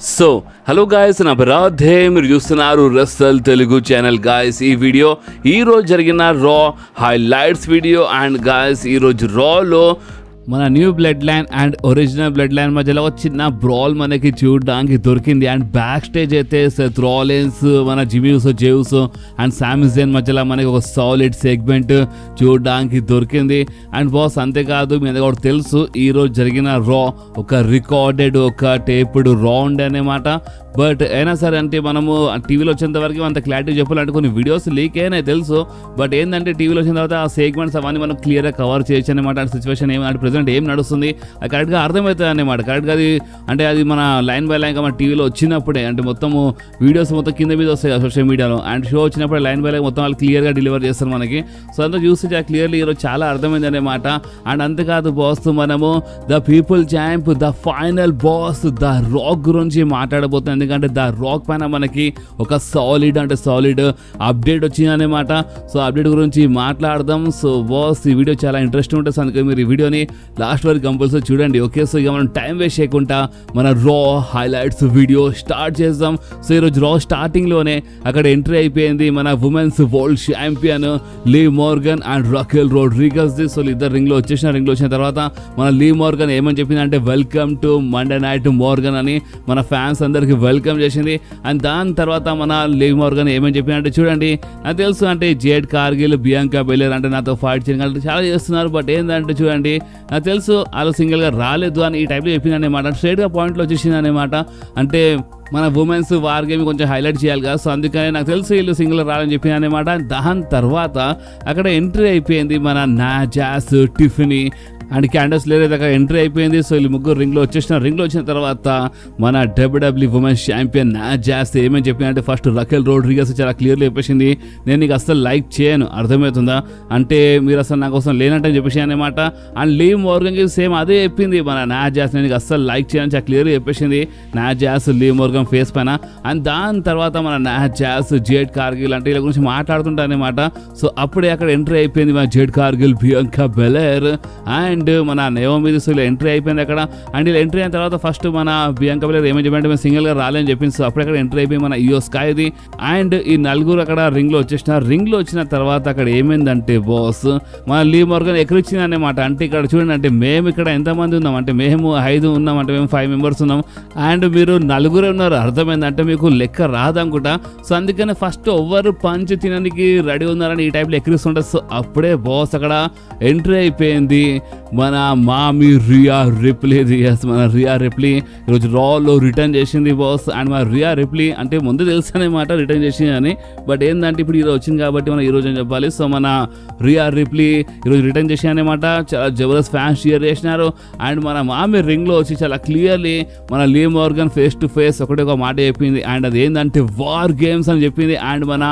So hello guys, నా బరాధే మీరు చూస్తున్నారు రసల్ తెలుగు ఛానల్. గాయస్ ఈ వీడియో ఈరోజు జరిగిన రా హైలైట్స్ వీడియో. అండ్ గాయస్ ఈరోజు రాలో మన new blood line and original blood line మధ్యలో ఒక చిన్న బ్రాల్ మనకి చూడడానికి దొరికింది. అండ్ బ్యాక్ స్టేజ్ అయితే సెత్ రాలిన్స్, మన జిమీ యూసో, జే యూసో అండ్ సామి జేన్ మధ్యలో మనకి ఒక సాలిడ్ సెగ్మెంట్ చూడడానికి దొరికింది. అండ్ బాస్ అంతేకాదు, మీ దగ్గర కూడా తెలుసు ఈరోజు జరిగిన రా ఒక రికార్డెడ్, ఒక టేప్డ్ రౌండ్ అన్నమాట. బట్ అయినా సరే అంటే మనము టీవీలో వచ్చేంత వరకు అంత క్లారిటీ చెప్పాలంటే కొన్ని వీడియోస్ లీక్ అయినాయి తెలుసు. బట్ ఏంటంటే టీవీలో వచ్చిన తర్వాత ఆ సెగ్మెంట్స్ అవన్నీ మనం క్లియర్గా కవర్ చేయొచ్చు అనమాట. సిచ్యువేషన్ ఏమంటే ప్రెసెంట్ ఏం నడుస్తుంది అది కరెక్ట్గా అర్థమవుతుంది అనమాట. కరెక్ట్గా అది మన లైన్ బై లైన్గా మన టీవీలో వచ్చినప్పుడే అంటే మొత్తము వీడియోస్ మొత్తం కింద మీద వస్తాయి సోషల్ మీడియాలో. అండ్ షో వచ్చినప్పుడు లైన్ బై లైన్ మొత్తం వాళ్ళు క్లియర్గా డెలివర్ చేస్తారు మనకి. సో అంతా చూస్తే క్లియర్లీ ఈరోజు చాలా అర్థమైంది అనమాట. అండ్ అంతేకాదు బాస్, మనము the people champ, the final boss the rock గురించి మాట్లాడబోతున్నాం. ఎందుకంటే ద రాక్ పైన మనకి ఒక సాలిడ్ అప్డేట్ వచ్చింది అనమాట. సో అప్డేట్ గురించి మాట్లాడదాం. సో బాస్ ఈ వీడియో చాలా ఇంట్రెస్టింగ్ ఉంటుంది, అందుకే మీరు ఈ వీడియోని లాస్ట్ వరకు కంపల్సరీ చూడండి. ఓకే, సో ఇక మనం టైం వేస్ట్ చేయకుండా మన రా హైలైట్స్ వీడియో స్టార్ట్ చేద్దాం. సో ఈరోజు రా స్టార్టింగ్లోనే అక్కడ ఎంట్రీ అయిపోయింది మన women's world champion Liv Morgan and Raquel Rodriguez. So ఇద్దరు రింగ్లో వచ్చిన తర్వాత మన లీ మోర్గన్ ఏమని చెప్పిందంటే welcome to Monday night Morgan అని మన ఫ్యాన్స్ అందరికి వెల్కమ్ చేసింది. అండ్ దాని తర్వాత మన లీ మోర్గన్ ఏమని చెప్పిందంటే చూడండి, నాకు తెలుసు అంటే జేడ్ కార్గిల్, బియాంకా బెలేర్ అంటే నాతో ఫైట్ చేయగలరు చాలా చేస్తున్నారు. బట్ ఏంటంటే చూడండి, నాకు తెలుసు వాళ్ళు సింగిల్గా రాలేదు అని ఈ టైప్లో చెప్పింది అనమాట. స్ట్రైట్గా పాయింట్లో వచ్చేసింది అనమాట. అంటే మన ఉమెన్స్ వార్ గేమ్ కొంచెం హైలైట్ చేయాలి కదా, సో అందుకని నాకు తెలుసు వీళ్ళు సింగిల్ రాలని చెప్పింది అనమాట. దాని తర్వాత అక్కడ ఎంట్రీ అయిపోయింది మన నాజాస్, టిఫనీ అండ్ క్యాండస్ లేర్ అక్కడ ఎంట్రీ అయిపోయింది. సో వీళ్ళు ముగ్గురు రింగ్లో వచ్చిన తర్వాత మన డబ్ల్యూడబ్ల్యూ ఉమెన్స్ ఛాంపియన్ నాజాస్ ఏమని చెప్పిందంటే ఫస్ట్ రాకెల్ రోడ్రిగస్ చాలా క్లియర్లీ చెప్పేసింది, నేను నీకు అసలు లైక్ చేయను, అర్థమవుతుందా, అంటే మీరు అసలు నా కోసం లేనట్టని చెప్పేసి అనమాట. అండ్ లీ మోర్గన్కి సేమ్ అదే చెప్పింది మన నాజాస్, నేను నీకు అసలు లైక్ చేయని చాలా క్లియర్గా చెప్పేసింది నాజాస్ లీ మోర్గన్ ఫేస్ పైన. అండ్ దాని తర్వాత మన నాజాస్, జేడ్ కార్గిల్ అంటే వీళ్ళ గురించి మాట్లాడుతుంటారనమాట. సో అప్పుడే అక్కడ ఎంట్రీ అయిపోయింది మన జేడ్ కార్గిల్, బియాంకా బెలేర్ అండ్ మన నేవోమి ఎంట్రీ అయిపోయింది అక్కడ. అండ్ ఇలా ఎంట్రీ అయిన తర్వాత ఫస్ట్ మన బియాంకా బెలేర్ ఏమని చెప్పంటే మేము సింగిల్గా రాలేని చెప్పింది. సో అప్పుడు అక్కడ ఎంట్రీ అయిపోయి మన ఇయో స్కైది అండ్ ఈ నలుగురు అక్కడ రింగ్లో వచ్చిన తర్వాత అక్కడ ఏమైందంటే బాస్ మన లీ మోర్గన్ ఎక్కడిచ్చింది అనమాట. అంటే ఇక్కడ చూడండి, అంటే మేము ఇక్కడ ఎంతమంది ఉన్నాం అంటే మేము 5 ఉన్నాం, అంటే మేము 5 మెంబర్స్ ఉన్నాం అండ్ మీరు 4 ఉన్నారు, అర్థమైందంటే మీకు లెక్క రాదనుకుంటా. సో అందుకని ఫస్ట్ ఎవరు పంచ్ తినడానికి రెడీ ఉన్నారని ఈ టైప్లో ఎక్కిరిస్తుంటారు. సో అప్పుడే బాస్ అక్కడ ఎంట్రీ అయిపోయింది మన మామి రియా రిప్లీ. మన రియా రిప్లీ ఈరోజు రాలో రిటర్న్ చేసింది బాస్. అండ్ మన రియా రిప్లీ అంటే ముందు తెలుసు అనమాట రిటర్న్ చేసింది అని, బట్ ఏంటంటే ఇప్పుడు ఈరోజు వచ్చింది కాబట్టి మనం ఈరోజు అని చెప్పాలి. సో మన రియా రిప్లీ ఈరోజు రిటర్న్ చేసి అనమాట. చాలా జబర్దస్త్ ఫ్యాన్స్ షేర్ చేసినారు. అండ్ మన మామి రింగ్లో వచ్చి చాలా క్లియర్లీ మన Liv Morgan face to face ఒక మాట చెప్పింది. అండ్ అది ఏంటంటే వార్ గేమ్స్ అని చెప్పింది. అండ్ మన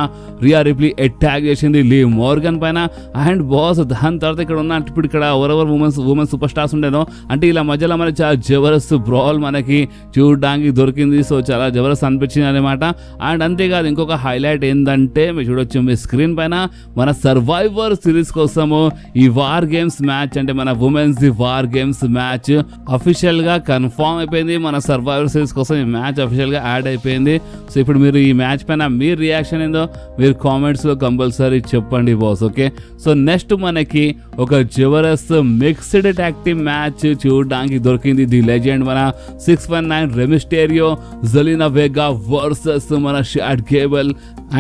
రియా రిప్లీ అటాక్ చేసింది లీ మోర్గన్ పైన. అండ్ బాస్ దాని తర్వాత ఇక్కడ ఉన్న ఇప్పుడు ఇక్కడ ఎవరెవరు ఉమెన్స్ సూపర్ స్టార్స్ ఉండేదో అంటే ఇలా మధ్యలో మనకి చాలా జబర్దస్త్ బ్రాల్ మనకి చూడడానికి దొరికింది. సో చాలా జబర్దస్త్ అనిపించింది అనమాట. అండ్ అంతేకాదు ఇంకొక హైలైట్ ఏంటంటే మీరు చూడొచ్చు మీ స్క్రీన్ పైన మన సర్వైవర్ సిరీస్ కోసము ఈ వార్ గేమ్స్ మ్యాచ్ అంటే మన women's war games match official గా కన్ఫర్మ్ అయిపోయింది. మన సర్వైవర్ సిరీస్ కోసం ఈ మ్యాచ్ అఫీషియల్ గా యాడ్ అయిపోయింది. సో ఇప్పుడు మీరు ఈ మ్యాచ్ పైన మీ రియాక్షన్ ఏందో మీరు కామెంట్స్ లో కంపల్సరీ చెప్పండి బాస్. ఓకే, సో నెక్స్ట్ మనకి ఒక Jabardasth mixed tag team match చూడడానికి దొరికింది. ది లెజెండ్ మన 619 రెమిస్టేరియో, జెలినా వెగా వర్సెస్ మన షాడ్ కేబుల్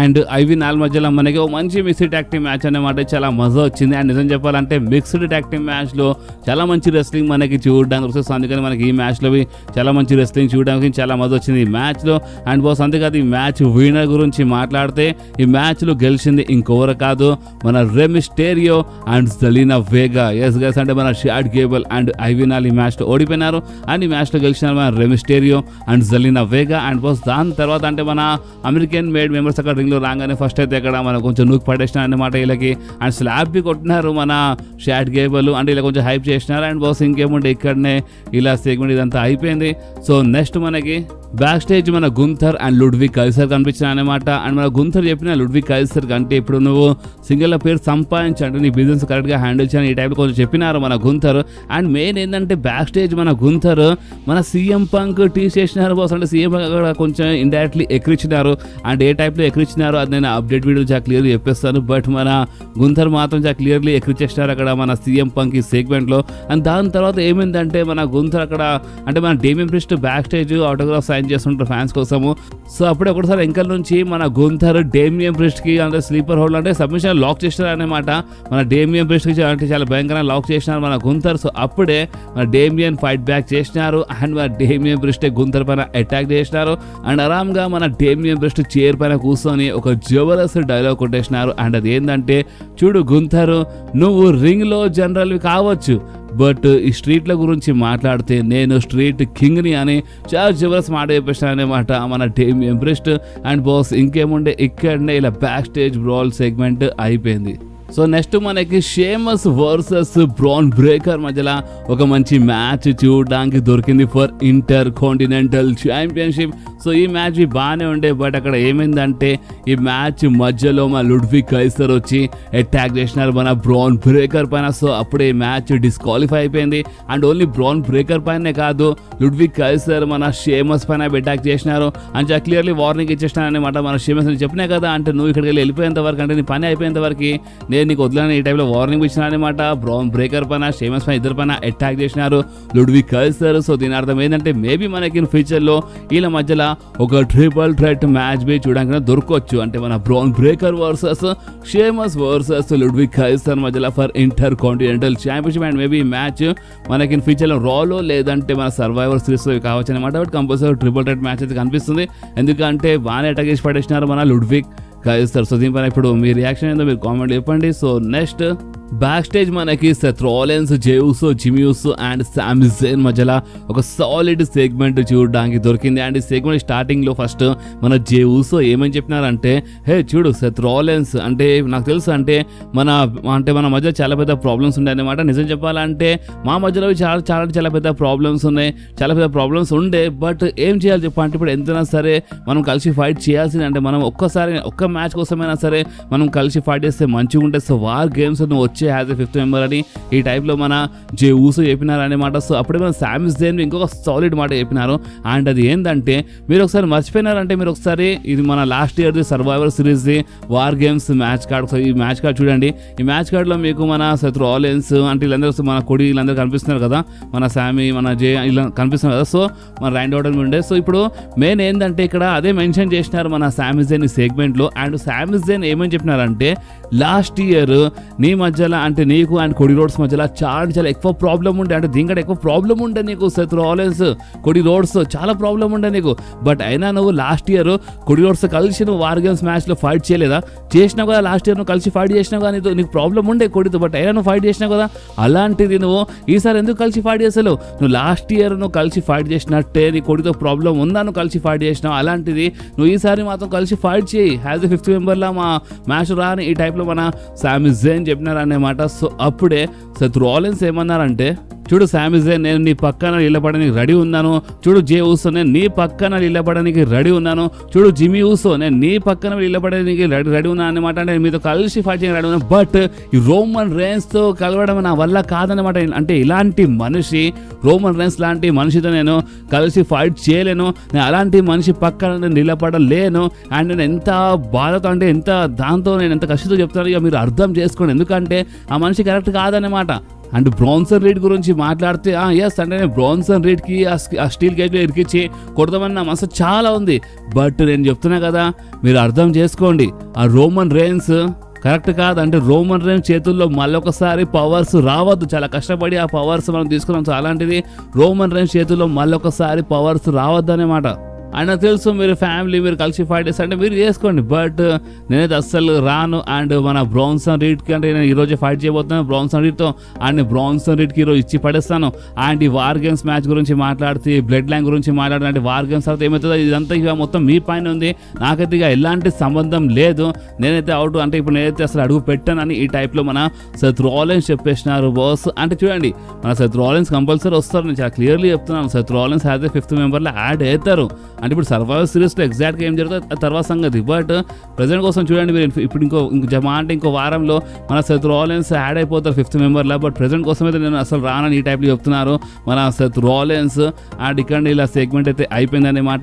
అండ్ ఐవి నాల్ మధ్యలో మనకి ఒక మంచి మిక్స్డ్ ట్యాగ్ టీమ్ మ్యాచ్ అనమాట. చాలా మజా వచ్చింది. అండ్ నిజం చెప్పాలంటే మిక్స్డ్ ట్యాగ్ టీమ్ మ్యాచ్లో చాలా మంచి రెస్లింగ్ మనకి చూడడానికి వస్తుంది. అందుకని మనకి ఈ మ్యాచ్లో చాలా మంచి రెస్లింగ్ చూడడానికి చాలా మజా వచ్చింది ఈ మ్యాచ్లో. అండ్ బాస్ అంతేకాదు ఈ మ్యాచ్ విన్నర్ గురించి మాట్లాడితే ఈ మ్యాచ్లో గెలిచింది ఇంకెవరు కాదు మన రెమిస్టేరియో అండ్ జెలినా వెగా. ఎస్ గైస్, అంటే మన షాడ్ కేబుల్ అండ్ ఐవి నాల్ ఈ మ్యాచ్లో ఓడిపోయినారు. అండ్ ఈ మ్యాచ్లో గెలిచినారు మన రెమిస్టేరియో అండ్ జెలినా వెగా. అండ్ బాస్ దాని తర్వాత అంటే మన అమెరికన్ మేడ్ మెంబర్స్ అక్కడ గుంథర్ రింగ్లో రాగానే ఫస్ట్ అయితే ఇక్కడ మనం కొంచెం నూకు పడేసిన అన్నమాట వీళ్ళకి. అండ్ స్లాబ్ బి కొట్టినారు మన షాట్ గేబుల్, అంటే ఇలా కొంచెం హైప్ చేసినారు. అండ్ బాస్ ఇంకేముంటే ఇక్కడనే ఇలా సెగ్మెంట్ ఇదంతా అయిపోయింది. సో నెక్స్ట్ మనకి బ్యాక్ స్టేజ్ మన గుంథర్ అండ్ లుడ్విగ్ కైసర్ కనిపించిన అనమాట. అండ్ మన గుంథర్ చెప్పిన లుడ్విగ్ కైసర్ అంటే ఇప్పుడు నువ్వు సింగిల్ పేరు సంపాదించు, అంటే నీ బిజినెస్ కరెక్ట్గా హ్యాండిల్ చేయని ఈ టైప్లో కొంచెం చెప్పినారు మన గుంథర్. అండ్ మెయిన్ ఏంటంటే బ్యాక్ స్టేజ్ మన గుంథర్ మన సీఎం పంక్ టీ చేసినారు బాస్, అంటే సీఎం పంక్ అక్కడ కొంచెం ఇండైరెక్ట్లీ ఎక్కిరించినారు. అండ్ ఏ టైప్లో ఎక్కిరించినారు అది నేను అప్డేట్ వీడియో చాలా క్లియర్గా చెప్పేస్తాను. బట్ మన గుంథర్ మాత్రం చాలా క్లియర్లీ ఎక్కిరించేసినారు అక్కడ మన సీఎం పంక్ ఈ సెగ్మెంట్లో. అండ్ దాని తర్వాత ఏమైందంటే మన గుంథర్ అక్కడ అంటే మన Damian Priest back stage autograph sign చేస్తుంటారు ఫ్యాన్స్ కోసము. సో అప్పుడే ఒకటిసారి ఎంకల్ నుంచి మన గుంథర్ డేమియన్ ప్రిస్ట్ కి అంటే స్లీపర్ హోల్డ్ అంటే సబ్మిషన్ లాక్ చేసినారు అనమాట. మన డేమియన్ ప్రిస్ట్ కి అంటే చాలా భయంకరంగా లాక్ చేసినారు మన గుంథర్. సో అప్పుడే మన డేమియన్ ఫైట్ బ్యాక్ చేసినారు. అండ్ మన డేమియన్ ప్రిస్ట్ గుంథర్ పైన అటాక్ చేసినారు. అండ్ ఆరామ్గా మన డేమియన్ ప్రిస్ట్ చైర్ పైన కూర్చొని ఒక జబర్దస్త్ డైలాగ్ కొట్టేసినారు. అండ్ అది ఏంటంటే, చూడు గుంథర్, నువ్వు రింగ్ లో జనరల్ కావచ్చు, బట్ ఈ స్ట్రీట్ల గురించి మాట్లాడితే నేను స్ట్రీట్ కింగ్ని అని చాలా జబర్దస్త్ మాట చెప్పేసాను అనమాట మన డేమియన్ ప్రిస్ట్. అండ్ బాస్ ఇంకేముండే ఇక్కడనే ఇలా బ్యాక్ స్టేజ్ బ్రాల్ సెగ్మెంట్ అయిపోయింది. సో నెక్స్ట్ మనకి షేమస్ వర్సెస్ బ్రాన్ బ్రేకర్ మధ్యలో ఒక మంచి మ్యాచ్ చూడడానికి దొరికింది for Intercontinental championship. So ఈ మ్యాచ్ బాగానే ఉండే, బట్ అక్కడ ఏమైందంటే ఈ మ్యాచ్ మధ్యలో మన లుడ్విగ్ కైసర్ వచ్చి అటాక్ చేసినారు మన బ్రాన్ బ్రేకర్ పైన. సో అప్పుడే ఈ మ్యాచ్ డిస్క్వాలిఫై అయిపోయింది. అండ్ ఓన్లీ బ్రాన్ బ్రేకర్ పైనే కాదు, లుడ్విగ్ కైసర్ మన షేమస్ పైన అటాక్ చేసినారు. అని చాలా క్లియర్లీ వార్నింగ్ ఇచ్చేసినారు అనమాట మన షేమస్. చెప్పినా కదా, అంటే నువ్వు ఇక్కడికి వెళ్ళిపోయేంత వరకు, అంటే నీ పని అయిపోయేంత వరకు నేను నీకు వదిలేని ఈ టైప్లో వార్నింగ్ ఇచ్చినా అనమాట. బ్రాన్ బ్రేకర్ పైన షేమస్ పైన ఇద్దరు పైన అటాక్ చేసినారు లుడ్విగ్ కైసర్. సో దీని అర్థం ఏంటంటే మేబీ మనకి ఫ్యూచర్లో వీళ్ళ మధ్యలో ఒక ట్రిపుల్ థ్రెట్ మ్యాచ్ బి చూడడానికి దొరకవచ్చు. అంటే మన Bron Breakker versus Sheamus versus Ludwig Kaiser మధ్యలో for Intercontinental championship. And maybe ఈ మ్యాచ్ మనకి ఫ్యూచర్లో రాలో లేదంటే మన సర్వైవర్ సిరీస్లో కావచ్చు అనమాట. But compulsory triple threat match అయితే కనిపిస్తుంది, ఎందుకంటే బాగానే అటాక్ చేసి పడేసినారు మన లుడ్విగ్ కైసర్. సో దీనిపైన ఇప్పుడు మీ రియాక్షన్ ఏందో మీరు కామెంట్ చెప్పండి. సో నెక్స్ట్ బ్యాక్ స్టేజ్ మనకి Seth Rollins, J ఉసో, Jimny ఉసో and సామీ జైన్ మధ్యలో ఒక సాలిడ్ సెగ్మెంట్ చూడడానికి దొరికింది. అండ్ ఈ సెగ్మెంట్ స్టార్టింగ్ లో ఫస్ట్ మన జే ఉసో ఏమని చెప్పినారంటే, హే చూడు సెత్ రాలిన్స్, అంటే నాకు తెలుసు అంటే మన మధ్య చాలా పెద్ద ప్రాబ్లమ్స్ ఉన్నాయి అన్నమాట. నిజం చెప్పాలంటే మా మధ్యలో చాలా పెద్ద ప్రాబ్లమ్స్ ఉన్నాయి, చాలా పెద్ద ప్రాబ్లమ్స్ ఉండే. బట్ ఏం చేయాలి చెప్పాలంటే, ఇప్పుడు ఎంతైనా సరే మనం కలిసి ఫైట్ చేయాల్సింది. అంటే మనం ఒక్క మ్యాచ్ కోసమైనా సరే మనం కలిసి ఫైట్ చేస్తే మంచిగా ఉంటుంది. సో వార్ గేమ్స్ వచ్చే యాజ్ ఎ 5th మెంబర్ అని ఈ టైప్లో మన జే ఊసో చెప్పినారు అనమాట. సో అప్పుడే మన సామీ జైన్ ఇంకొక సాలిడ్ మాట చెప్పినారు. అండ్ అది ఏంటంటే, మీరు ఒకసారి మర్చిపోయినారంటే, మీరు ఒకసారి ఇది మన లాస్ట్ ఇయర్ది సర్వైవర్ సిరీస్ది వార్ గేమ్స్ మ్యాచ్ కార్డ్, ఈ మ్యాచ్ కార్డ్ చూడండి. ఈ మ్యాచ్ కార్డ్లో మీకు మన సెత్ రాలిన్స్ అంటే వీళ్ళందరూ మన కొడి వీళ్ళందరూ కనిపిస్తున్నారు కదా, మన సామీ, మన జే ఇలా కనిపిస్తున్నారు కదా. సో మన ర్యాండ్ ఆర్డర్ ఉండే. సో ఇప్పుడు మెయిన్ ఏంటంటే ఇక్కడ అదే మెన్షన్ చేసినారు మన సామీ జైన్ ఈ సెగ్మెంట్లో. అండ్ సామీ జైన్ ఏమని చెప్పినారంటే, లాస్ట్ ఇయర్ నీ మధ్యలో అంటే నీకు అండ్ కొడి రోడ్స్ మధ్యలో చాలా ఎక్కువ ప్రాబ్లం ఉండే, అంటే దీనికంటే ఎక్కువ ప్రాబ్లం ఉండే నీకు సెత్ రాలిన్స్, కొడి రోడ్స్ చాలా ప్రాబ్లం ఉండే నీకు. బట్ అయినా నువ్వు లాస్ట్ ఇయర్ కొడి రోడ్స్ కలిసి నువ్వు వార్ గేమ్స్ మ్యాచ్లో ఫైట్ చేయలేదా? చేసినావు కదా, లాస్ట్ ఇయర్ నువ్వు కలిసి ఫైట్ చేసినావు కదా, నీకు ప్రాబ్లం ఉండే కొడితో, బట్ అయినా నువ్వు ఫైట్ చేసినావు కదా. అలాంటిది నువ్వు ఈసారి ఎందుకు కలిసి ఫైట్ చేసావు? నువ్వు లాస్ట్ ఇయర్ నువ్వు కలిసి ఫైట్ చేసినట్టే నీ కొడితో ప్రాబ్లం ఉందా, నువ్వు కలిసి ఫైట్ చేసినావు. అలాంటిది నువ్వు ఈసారి మాత్రం కలిసి ఫైట్ చేయి, యాజ్ ఎ 5th మెంబర్లా మా మ్యాచ్ రాని ఈ టైప్లో మన సామీ జైన్ చెప్పినారు అన్నమాట. సో అప్పుడే సెత్ రాలిన్స్ ఏమన్నారంటే, చూడు సామీ జైన్, నేను నీ పక్కన నిలబడడానికి రెడీ ఉన్నాను. చూడు జే ఊసో, నేను నీ పక్కన నిలబడడానికి రెడీ ఉన్నాను. చూడు జిమీ ఊసో, నేను నీ పక్కన నిలబడడానికి రెడీ ఉన్నాను అనమాట. అంటే మీతో కలిసి ఫైట్ చేయడానికి రెడీ ఉన్నాను. బట్ ఈ రోమన్ రేన్స్తో కలవడం నా వల్ల కాదనమాట. అంటే ఇలాంటి మనిషి, రోమన్ రేన్స్ లాంటి మనిషితో నేను కలిసి ఫైట్ చేయలేను. నేను అలాంటి మనిషి పక్కన నిలబడలేను. అండ్ నేను ఎంత బాధతో, అంటే ఎంత దాంతో నేను ఎంత కష్టంతో చెప్తాను, ఇక మీరు అర్థం చేసుకోండి. ఎందుకంటే ఆ మనిషి కరెక్ట్ కాదనమాట. అండ్ బ్రాన్సన్ రీడ్ గురించి మాట్లాడితే, ఎస్ అంటే నేను బ్రాన్సన్ రీడ్కి ఆ స్టీల్ గేట్లో ఇరికిచ్చి కొడతామని నా మనసు చాలా ఉంది. బట్ నేను చెప్తున్నా కదా, మీరు అర్థం చేసుకోండి, ఆ రోమన్ రేన్స్ కరెక్ట్ కాదు. అంటే రోమన్ రేన్స్ చేతుల్లో మళ్ళొకసారి పవర్స్ రావద్దు. చాలా కష్టపడి ఆ పవర్స్ మనం తీసుకున్నాం. సో అలాంటిది రోమన్ రేన్స్ చేతుల్లో మళ్ళొకసారి పవర్స్ రావద్దు అనమాట. అండ్ నాకు తెలుసు మీరు ఫ్యామిలీ మీరు కలిసి ఫైట్ చేస్తే అంటే మీరు చేసుకోండి, బట్ నేనైతే అస్సలు రాను. అండ్ మన బ్రాన్సన్ రీడ్కి అంటే నేను ఈరోజు ఫైట్ చేయబోతున్నాను బ్రాన్సన్ రీడ్తో, అండ్ బ్రాన్సన్ రీడ్కి ఈరోజు ఇచ్చి పడేస్తాను. అండ్ ఈ వార్ గేమ్స్ మ్యాచ్ గురించి మాట్లాడితే బ్లడ్ లైన్ గురించి మాట్లాడితే అంటే వార్ గేమ్స్ తర్వాత ఏమవుతుందో ఇదంతా ఇక మొత్తం మీ పైన ఉంది, నాకైతే ఇక ఎలాంటి సంబంధం లేదు, నేనైతే అవుట్ అంటే ఇప్పుడు నేనైతే అసలు అడుగు పెట్టానని ఈ టైప్లో మన సెత్ రాలిన్స్ చెప్పేసినారు బాస్. అంటే చూడండి మన సెత్ రాలిన్స్ కంపల్సరీ వస్తారు, నేను చాలా క్లియర్లీ చెప్తున్నాను. Seth Rollins as a 5th మెంబర్లో యాడ్ అవుతారు. అంటే ఇప్పుడు సర్వైవర్ సిరీస్లో ఎగ్జాక్ట్గా ఏం జరుగుతుంది ఆ తర్వాత సంగతి, బట్ ప్రజెంట్ కోసం చూడండి మీరు ఇప్పుడు ఇంకో జమా అంటే ఇంకో వారంలో మన సెత్ రాలిన్స్ యాడ్ అయిపోతారు 5th మెంబర్లో. బట్ ప్రజెంట్ కోసం అయితే నేను అసలు రానని ఈ టైప్లో చెప్తున్నారు మన సెత్ రాలిన్స్. అండ్ ఇక్కడ ఇలా సెగ్మెంట్ అయితే అయిపోయిందన్నమాట.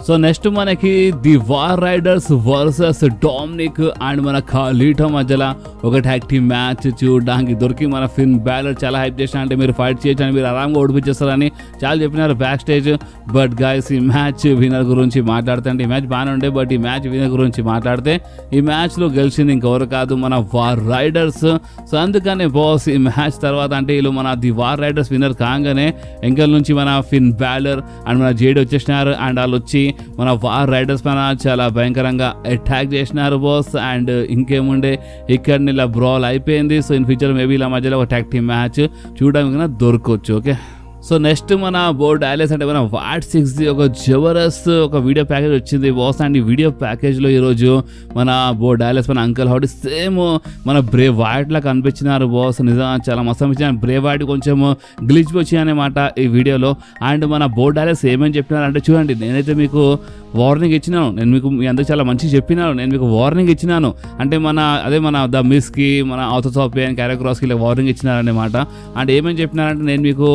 సో నెక్స్ట్ మనకి the War Raiders versus Dominik and మన ఖలీటో మధ్యలో ఒక ట్యాగ్ టీమ్ మ్యాచ్ చూడడానికి దొరికి మన ఫిన్ బ్యాలర్ చాలా హైప్ చేసిన, అంటే మీరు ఫైట్ చేయొచ్చు అని మీరు ఆరాంగా ఓడిపించేస్తారని చాలా చెప్పినారు బ్యాక్ స్టేజ్. బట్ గైస్ ఈ మ్యాచ్ విన్నర్ గురించి మాట్లాడితే అంటే ఈ మ్యాచ్ బాగానే ఉండే, బట్ ఈ మ్యాచ్ విన్నర్ గురించి మాట్లాడితే ఈ మ్యాచ్లో గెలిచింది ఇంకెవరు కాదు మన వార్ రైడర్స్. సో అందుకనే బాస్ ఈ మ్యాచ్ తర్వాత అంటే వీళ్ళు మన ది వార్ రైడర్స్ విన్నర్ కాగానే ఎంకల్ నుంచి మన ఫిన్ బ్యాలర్ అండ్ మన జేడ్ వచ్చేసినారు. అండ్ వాళ్ళు వచ్చి మన వార్ రైడర్స్ పైన చాలా భయంకరంగా అటాక్ చేసినారు బాస్. అండ్ ఇంకేముండే ఇక్కడ ఇలా బ్రాల్ అయిపోయింది. సో ఇన్ ఫ్యూచర్ మేబీ ఇలా మధ్యలో ఒక ట్యాగ్ టీమ్ మ్యాచ్ చూడడానికి దొరకవచ్చు. ఓకే, సో నెక్స్ట్ మన బో డాలెస్ అంటే మన వాట్ 6 ఒక జబర్దస్త్ ఒక వీడియో ప్యాకేజ్ వచ్చింది బాస్. అండ్ ఈ వీడియో ప్యాకేజ్లో ఈరోజు మన బో డాలెస్ మన అంకల్ హౌడీ సేమ్ మన బ్రేవ్ వైట్ లా కనిపించినారు బాస్. నిజంగా చాలా మస్తు అనిపించింది. బ్రేవ్ వైట్ కొంచెం గ్లిచ్ వచ్చి అనమాట ఈ వీడియోలో. అండ్ మన బో డాలెస్ ఏమేమి చెప్పినారంటే చూడండి, నేనైతే మీకు వార్నింగ్ ఇచ్చినాను, నేను మీకు మీ అందరికి చాలా మంచిగా చెప్పినాను, నేను మీకు వార్నింగ్ ఇచ్చినాను. అంటే మన ద మిస్కి మన ఆథర్స్ ఆఫ్ పెయిన్ క్యారెక్రాస్కి ఇలా వార్నింగ్ ఇచ్చినారన్నమాట. అండ్ ఏమేమి చెప్పినారంటే నేను మీకు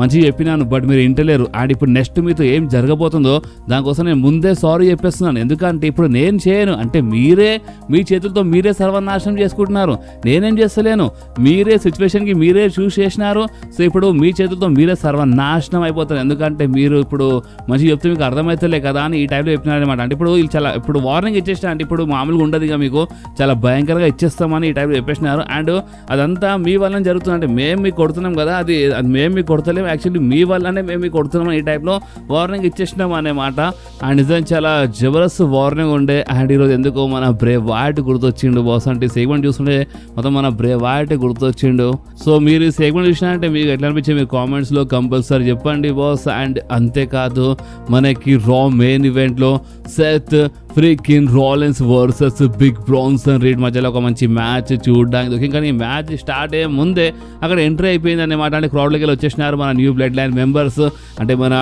మంచిగా చెప్పినాను, బట్ మీరు ఇంటలేరు. అండ్ ఇప్పుడు నెక్స్ట్ మీతో ఏం జరగబోతుందో దానికోసం నేను ముందే సారీ చెప్పేస్తున్నాను. ఎందుకంటే ఇప్పుడు నేను చేయను, అంటే మీరే మీ చేతులతో మీరే సర్వనాశనం చేసుకుంటున్నారు, నేనేం చేస్తలేను. మీరే సిచ్యువేషన్కి మీరే చూస్ చేసినారు. సో ఇప్పుడు మీ చేతులతో మీరే సర్వనాశనం అయిపోతారు. ఎందుకంటే మీరు ఇప్పుడు మంచిగా చెప్తే మీకు అర్థమవుతలే కదా అని ఈ టైంలో చెప్పినారనమాట. అంటే ఇప్పుడు వీళ్ళు చాలా ఇప్పుడు వార్నింగ్ ఇచ్చేసిన, అంటే ఇప్పుడు మామూలుగా ఉండదు ఇక మీకు చాలా భయంకరంగా ఇచ్చేస్తామని ఈ టైంలో చెప్పేసినారు. అండ్ అదంతా మీ వల్లనే జరుగుతుంది, అంటే మేము మీకు కొడుతున్నాం కదా, అది మేము మీకు కొడతలేము, యాక్చువల్లీ మీ వల్లనే మేము మీకు కొడుతున్నాం ఈ టైప్లో వార్నింగ్ ఇచ్చేసినాం అన్నమాట. అండ్ నిజం చాలా జబర్దస్త్ వార్నింగ్ ఉండే. అండ్ ఈరోజు ఎందుకో మన బ్రేవ్ వైట్ గుర్తొచ్చిండు బాస్. అంటే సెగ్మెంట్ చూస్తుంటే మొత్తం మన బ్రేవ్ వైట్ గుర్తొచ్చిండు. సో మీరు ఈ సెగ్మెంట్ చూసినా అంటే మీకు ఎట్లా అనిపించింది మీరు కామెంట్స్లో కంపల్సరీ చెప్పండి బాస్. అండ్ అంతేకాదు మనకి రా మెయిన్ ఈవెంట్లో Seth Freakin Rollins versus Big Bronson Reed మధ్యలో ఒక మంచి మ్యాచ్ చూడడానికి. ఇంకా ఈ మ్యాచ్ స్టార్ట్ అయ్యే ముందే అక్కడ ఎంట్రీ అయిపోయింది అన్నమాట. అంటే క్రౌడ్లోకి వెళ్ళి వచ్చేసినారు మన న్యూ బ్లడ్ లైన్ మెంబర్స్, అంటే మన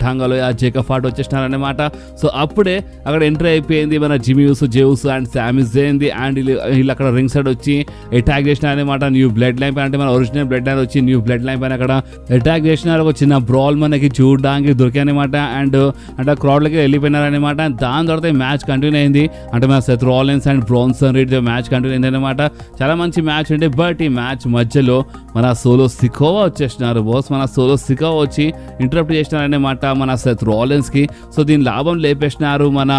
ఠాంగాలో జేకబ్ ఫాట్ వచ్చేసినారు అన్నమాట. సో అప్పుడే అక్కడ ఎంట్రీ అయిపోయింది మన జిమ్యూస్ జేవుస్ అండ్ శామి జేన్. అండ్ వీళ్ళు అక్కడ రింగ్ సైడ్ వచ్చి అటాక్ చేసినారు అనమాట న్యూ బ్లడ్ లైన్ పైన. అంటే మన ఒరిజినల్ బ్లడ్ లైన్ వచ్చి న్యూ బ్లడ్ లైన్ పైన అక్కడ అటాక్ చేసినారు. ఒక చిన్న బ్రాల్ మనకి చూడడానికి దొరికాయి అనమాట. అండ్ అంటే క్రౌడ్లోకి వెళ్ళిపోయినారు అనమాట. దాని తర్వాత మ్యాచ్ కంటిన్యూ అయింది. అంటే మన Seth Rollins and Branson read match continue అయింది అనమాట. చాలా మంచి మ్యాచ్ ఉండే. బట్ ఈ మ్యాచ్ మధ్యలో మన సోలో సికోవా వచ్చేసినారు బాస్. మన సోలో సికోవా వచ్చి ఇంటరప్ట్ చేసినారన్నమాట మన సెత్ రాలిన్స్ కి. సో దీని లాభం లేపేసినారు మన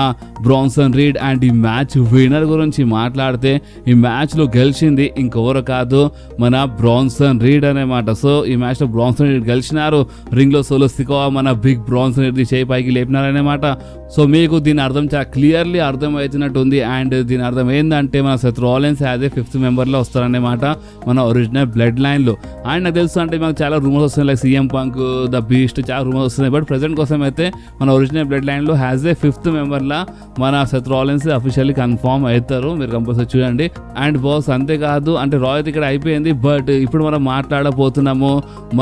బ్రాన్సన్ రీడ్. అండ్ ఈ మ్యాచ్ విన్నర్ గురించి మాట్లాడితే ఈ మ్యాచ్ లో గెలిచింది ఇంకెవరు కాదు మన బ్రాన్సన్ రీడ్ అనమాట. సో ఈ మ్యాచ్ లో బ్రాన్సన్ రీడ్ గెలిచినారు. రింగ్ లో సోలో సికోవా మన బిగ్ బ్రాన్సన్ రీడ్ చేయి పైకి లేపినారన్నమాట. సో మీకు దీని అర్థం చాలా క్లియర్లీ అర్థం అవుతున్నట్టుంది. అండ్ దీని అర్థం ఏంటంటే మన Seth Rollins as a 5th మెంబర్లో వస్తారన్నమాట మన ఒరిజినల్ బ్లడ్ లైన్లో. అండ్ నాకు తెలుసు అంటే మాకు చాలా రూమర్స్ వస్తున్నాయి, like CM punk the beast చాలా రూమర్స్ వస్తున్నాయి. బట్ ప్రెజెంట్ కోసం అయితే మన ఒరిజినల్ బ్లడ్ లైన్లో యాజ్ ఏ 5th మెంబర్లా మన సెత్ రాలిన్స్ అఫీషియల్లీ కన్ఫర్మ్ అవుతారు. మీరు కంపల్సరీ చూడండి. అండ్ బాస్ అంతేకాదు అంటే రాయత్ ఇక్కడ అయిపోయింది. బట్ ఇప్పుడు మనం మాట్లాడబోతున్నాము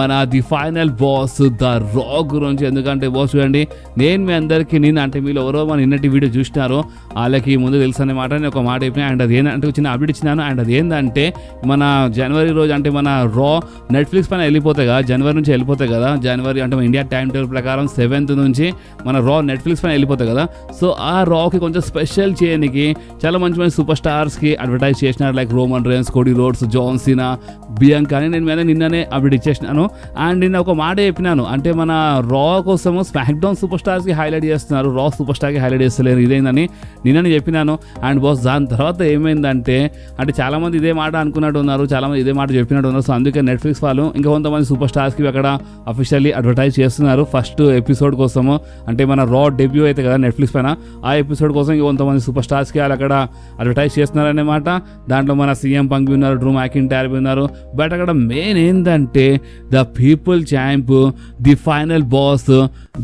మన the final boss the raw గురించి. ఎందుకంటే బాస్ చూడండి, నేను మీ అందరికీ అంటే మీరు ఎవరో మన నిన్నటి వీడియో చూసినారో వాళ్ళకి ముందు తెలుసు అన్నమాట. నేను ఒక మాట చెప్పిన. అండ్ అది ఏంటంటే చిన్న అప్డేట్ ఇచ్చినాను. అండ్ అది ఏంటంటే మన జనవరి రోజు అంటే మన రా నెట్ఫ్లిక్స్ పైన వెళ్ళిపోతాయి కదా, జనవరి నుంచి వెళ్ళిపోతాయి కదా. జనవరి అంటే మన ఇండియా టైం టేబుల్ ప్రకారం 7th నుంచి మన రా నెట్ఫ్లిక్స్ పైన వెళ్ళిపోతాయి కదా. సో ఆ రాకి కొంచెం స్పెషల్ చేయడానికి చాలా మంచి మంచి సూపర్ స్టార్స్కి అడ్వర్టైజ్ చేసినారు, like Roman Reigns, Cody Rhodes, John Cena, Bianca అని నేను నిన్ననే అప్డేట్ ఇచ్చేసినాను. అండ్ నిన్న ఒక మాట చెప్పినాను, అంటే మన రా కోసము స్మాక్ డౌన్ సూపర్ స్టార్స్కి హైలైట్ చేస్తున్నారు, రా సూపర్ స్టార్కి హైలైట్ చేస్తలేరు. ఇదైందని నిన్ననే చెప్పినాను. అండ్ బాస్ దాని తర్వాత ఏమైందంటే అంటే చాలామంది ఇదే మాట అనుకున్నట్టు ఉన్నారు, చాలామంది ఇదే మాట చెప్పినట్టు ఉన్నారు. సో అందుకే నెట్ఫ్లిక్స్ వాళ్ళు ఇంకా కొంతమంది సూపర్ స్టార్స్కి అక్కడ అఫీషియల్లీ అడ్వర్టైజ్ చేస్తున్నారు ఫస్ట్ ఎపిసోడ్ కోసము. అంటే మన రా డెబ్యూ అయితే కదా నెట్ఫ్లిక్స్ పైన, ఆ ఎపిసోడ్ కోసం ఇంకా కొంతమంది సూపర్ స్టార్స్కి వాళ్ళు అక్కడ అడ్వర్టైజ్ చేస్తున్నారన్నమాట. దాంట్లో మన సీఎం పంక్ ఉన్నారు, డ్రూ మ్యాకింటైర్ ఉన్నారు. బట్ అక్కడ మెయిన్ ఏంటంటే the people champ, the final boss,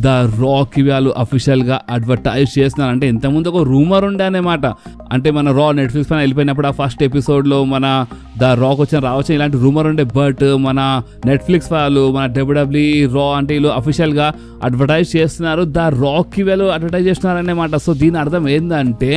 the rock వాళ్ళు అఫీషియల్గా అడ్వర్టైజ్ చేస్తున్నారు. అంటే ఇంతకుముందు ఒక రూమర్ ఉండే అన్నమాట. అంటే మన రా నెట్ఫ్లిక్స్ పైన వెళ్ళిపోయినప్పుడు ఆ ఫస్ట్ ఎపిసోడ్లో మన ద రాక్ రావచ్చు ఇలాంటి రూమర్ ఉండే. బట్ మన నెట్ఫ్లిక్స్ వాళ్ళు మన డబ్ల్యూడబ్ల్యూఈ రా అంటే వీళ్ళు అఫీషియల్గా అడ్వర్టైజ్ చేస్తున్నారు, ద రాక్కి వీళ్ళు అడ్వర్టైజ్ చేస్తున్నారు అన్నమాట. సో దీని అర్థం ఏంటంటే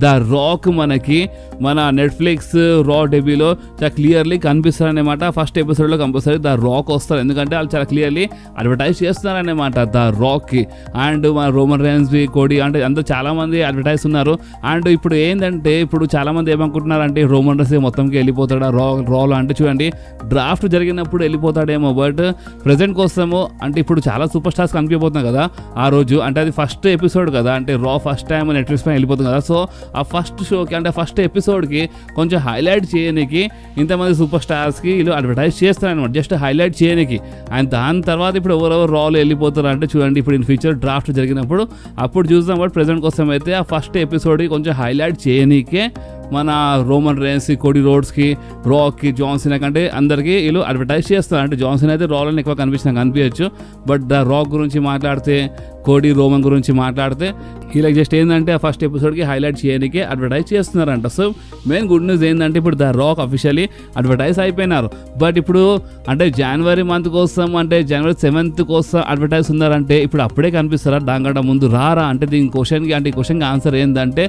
ద రాక్ మనకి మన నెట్ఫ్లిక్స్ రా డెబ్యూలో చాలా క్లియర్లీ కనిపిస్తారు అన్నమాట. ఫస్ట్ ఎపిసోడ్లో కంపల్సరీ ద రాక్ వస్తారు, ఎందుకంటే వాళ్ళు చాలా క్లియర్లీ అడ్వర్టైజ్ చేస్తున్నారు అన్నమాట ద రాక్కి. అండ్ మన రోమన్ రేన్స్వి, కోడి అంటే అందరూ చాలామంది అడ్వర్టైజ్ ఉన్నారు. అండ్ ఇప్పుడు ఏంటంటే ఇప్పుడు చాలామంది ఏమనుకుంటున్నారంటే రోమన్ రేన్స్ మొత్తంకి వెళ్ళిపోతాడా రాలో అంటే చూడండి డ్రాఫ్ట్ జరిగినప్పుడు వెళ్ళిపోతాడేమో. బట్ ప్రజెంట్ కోసము అంటే ఇప్పుడు చాలా సూపర్ స్టార్స్ కనిపించబోతున్నాయి కదా ఆ రోజు. అంటే అది ఫస్ట్ ఎపిసోడ్ కదా, అంటే రా ఫస్ట్ టైం నెట్ఫ్లిక్స్ పైన వెళ్ళిపోతుంది కదా. సో ఆ ఫస్ట్ షోకి అంటే ఫస్ట్ ఎపిసోడ్కి కొంచెం హైలైట్ చేయడానికి ఇంతమంది సూపర్ స్టార్స్కి వీళ్ళు అడ్వర్టైజ్ చేస్తారనమాట, జస్ట్ హైలైట్ చేయడానికి. అండ్ దాని తర్వాత ఇప్పుడు ఎవరెవరు రాలో వెళ్ళిపోతారు అంటే చూడండి ఇప్పుడు ఇన్ ఫ్యూచర్ డ్రాఫ్ట్ జరిగినప్పుడు అప్పుడు చూద్దాం. బట్ ప్రజెంట్ కోసం అయితే ఆ ఫస్ట్ ఎపిసోడ్కి కొంచెం హైలైట్ చేయనీకే మన రోమన్ రేన్స్, కోడి రోడ్స్కి, రాక్కి, జాన్ సీనా కంటే అందరికీ వీళ్ళు అడ్వర్టైజ్ చేస్తారు. అంటే జాన్ సీనా అయితే రాలని ఎక్కువ కనిపించచ్చు. బట్ ద రాక్ గురించి మాట్లాడితే, కోడి రోమన్ గురించి మాట్లాడితే వీళ్ళకి జస్ట్ ఏంటంటే ఆ ఫస్ట్ ఎపిసోడ్కి హైలైట్ చేయడానికి అడ్వర్టైజ్ చేస్తున్నారంట. సో మెయిన్ గుడ్ న్యూస్ ఏంటంటే ఇప్పుడు ద రాక్ అఫీషియల్లీ అడ్వర్టైజ్ అయిపోయినారు. బట్ ఇప్పుడు అంటే జనవరి మంత్ కోసం అంటే జనవరి 7th కోసం అడ్వర్టైజ్ ఉన్నారంటే ఇప్పుడు అప్పుడే కనిపిస్తారా, దానికంటే ముందు రారా అంటే దీని క్వశ్చన్కి అంటే ఈ క్వశ్చన్కి ఆన్సర్ ఏంటంటే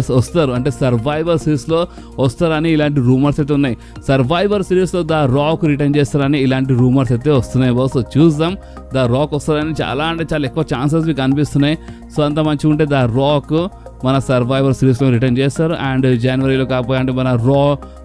ఎస్ వస్తారు. అంటే సర్వైవర్ సిరీస్లో వస్తారని ఇలాంటి రూమర్స్ అయితే ఉన్నాయి. సర్వైవర్ సిరీస్లో ద రాక్ రిటర్న్ చేస్తారని ఇలాంటి రూమర్స్ అయితే వస్తున్నాయి బాస్. సో చూద్దాం ద రాక్ వస్తారని చాలా అంటే చాలా ఎక్కువ ఛాన్సెస్ కనిపిస్తున్నాయి. సో అంత మంచిగా ఉంటే ద రాక్ మన సర్వైవర్ సిరీస్లో రిటర్న్ చేస్తారు. అండ్ జనవరిలో కాకపోతే అంటే మన రా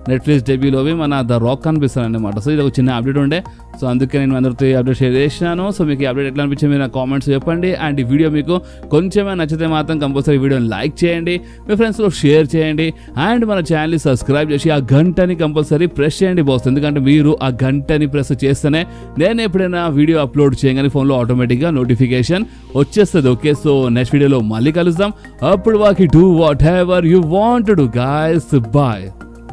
నెట్ఫ్లిక్స్ డెబ్యూలోవి మన ద రాక్ కనిపిస్తారు అన్నమాట. సో ఇది ఒక చిన్న అప్డేట్ ఉండే, సో అందుకే నేను అందరితో ఈ అప్డేట్ షేర్ చేసినాను. సో మీకు ఈ అప్డేట్ ఎట్లా అనిపించింది మీరు నా కామెంట్స్ చెప్పండి. అండ్ ఈ వీడియో మీకు కొంచెమే నచ్చితే మాత్రం కంపల్సరీ వీడియోని లైక్ చేయండి, మీ ఫ్రెండ్స్లో షేర్ చేయండి. అండ్ మన ఛానల్ని సబ్స్క్రైబ్ చేసి ఆ గంటని కంపల్సరీ ప్రెస్ చేయండి బాస్, ఎందుకంటే మీరు ఆ గంటని ప్రెస్ చేస్తేనే నేను ఎప్పుడైనా వీడియో అప్లోడ్ చేయగానే ఫోన్లో ఆటోమేటిక్గా నోటిఫికేషన్ వచ్చేస్తుంది. ఓకే, సో నెక్స్ట్ వీడియోలో మళ్ళీ కలుద్దాం. అప్పుడు వాకి do whatever you want to do guys. Bye.